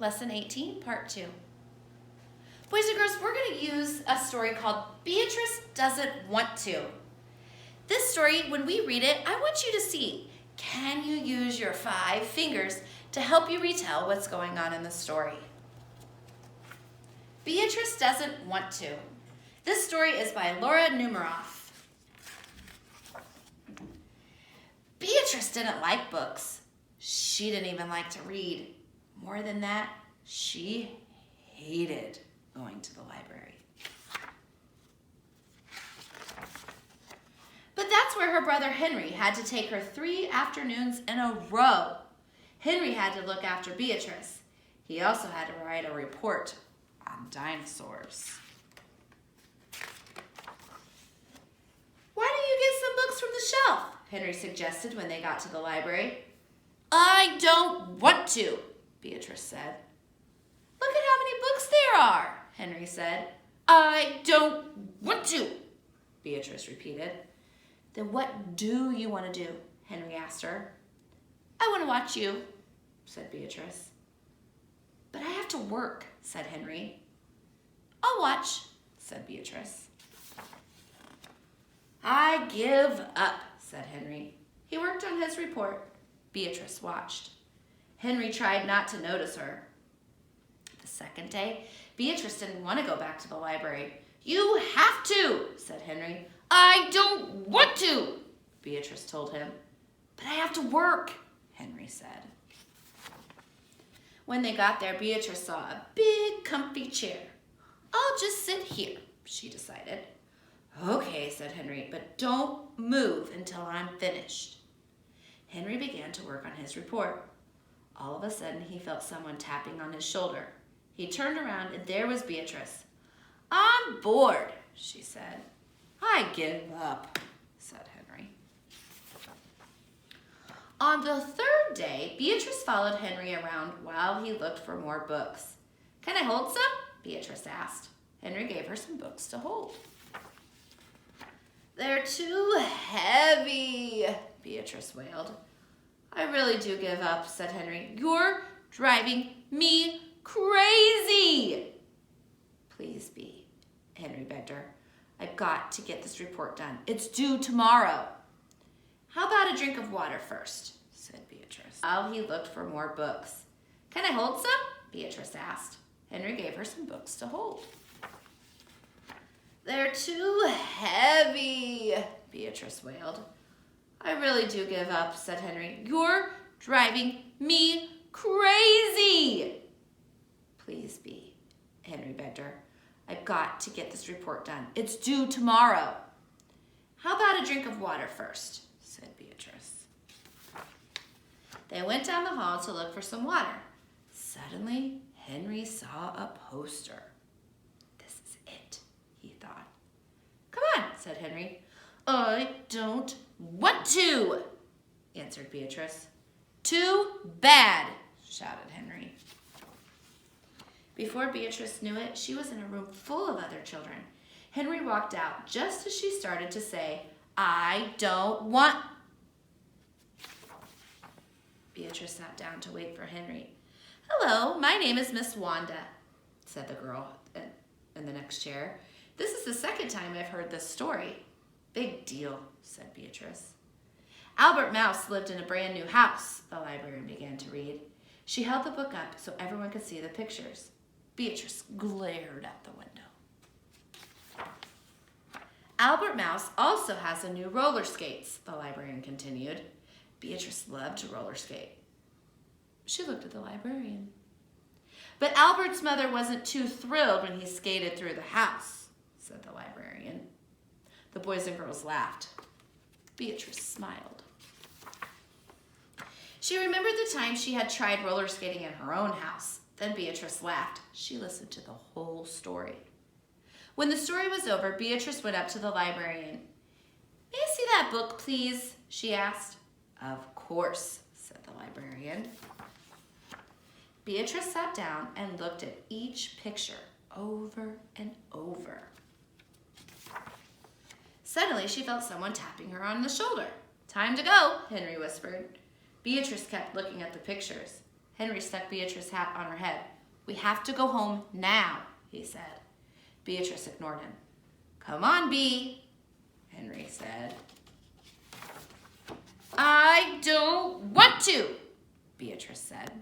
Lesson 18, Part 2. Boys and girls, we're going to use a story called Beatrice Doesn't Want to. This story, when we read it, I want you to see, can you use your 5 fingers to help you retell what's going on in the story? Beatrice Doesn't Want to. This story is by Laura Numeroff. Beatrice didn't like books. She didn't even like to read. More than that, she hated going to the library. But that's where her brother Henry had to take her 3 afternoons in a row. Henry had to look after Beatrice. He also had to write a report on dinosaurs. Why don't you get some books from the shelf? Henry suggested when they got to the library. I don't want to, Beatrice said. Look at how many books there are, Henry said. I don't want to, Beatrice repeated. Then what do you want to do? Henry asked her. I want to watch you, said Beatrice. But I have to work, said Henry. I'll watch, said Beatrice. I give up, said Henry. He worked on his report. Beatrice watched. Henry tried not to notice her. The second day, Beatrice didn't want to go back to the library. You have to, said Henry. I don't want to, Beatrice told him. But I have to work, Henry said. When they got there, Beatrice saw a big, comfy chair. I'll just sit here, she decided. Okay, said Henry, but don't move until I'm finished. Henry began to work on his report. All of a sudden, he felt someone tapping on his shoulder. He turned around, and there was Beatrice. I'm bored, she said. I give up, said Henry. On the 3rd day, Beatrice followed Henry around while he looked for more books. Can I hold some? Beatrice asked. Henry gave her some books to hold. They're too heavy, Beatrice wailed. I really do give up, said Henry. You're driving me crazy. Please be, Henry begged her. I've got to get this report done. It's due tomorrow. How about a drink of water first, said Beatrice. While he looked for more books. Can I hold some? Beatrice asked. Henry gave her some books to hold. They're too heavy, Beatrice wailed. I really do give up, said Henry. You're driving me crazy. Please be, Henry begged her. I've got to get this report done. It's due tomorrow. How about a drink of water first, said Beatrice. They went down the hall to look for some water. Suddenly, Henry saw a poster. This is it, he thought. Come on, said Henry. I don't want to, answered Beatrice. Too bad, shouted Henry. Before Beatrice knew it, she was in a room full of other children. Henry walked out just as she started to say, I don't want. Beatrice sat down to wait for Henry. Hello, my name is Miss Wanda, said the girl in the next chair. This is the 2nd time I've heard this story. Big deal, said Beatrice. Albert Mouse lived in a brand new house, the librarian began to read. She held the book up so everyone could see the pictures. Beatrice glared out the window. Albert Mouse also has a new roller skates, the librarian continued. Beatrice loved to roller skate. She looked at the librarian. But Albert's mother wasn't too thrilled when he skated through the house, said the librarian. The boys and girls laughed. Beatrice smiled. She remembered the time she had tried roller skating in her own house. Then Beatrice laughed. She listened to the whole story. When the story was over, Beatrice went up to the librarian. May I see that book, please? She asked. Of course, said the librarian. Beatrice sat down and looked at each picture over and over. Suddenly, she felt someone tapping her on the shoulder. Time to go, Henry whispered. Beatrice kept looking at the pictures. Henry stuck Beatrice's hat on her head. "We have to go home now," he said. Beatrice ignored him. "Come on, Bee," Henry said. "I don't want to," Beatrice said.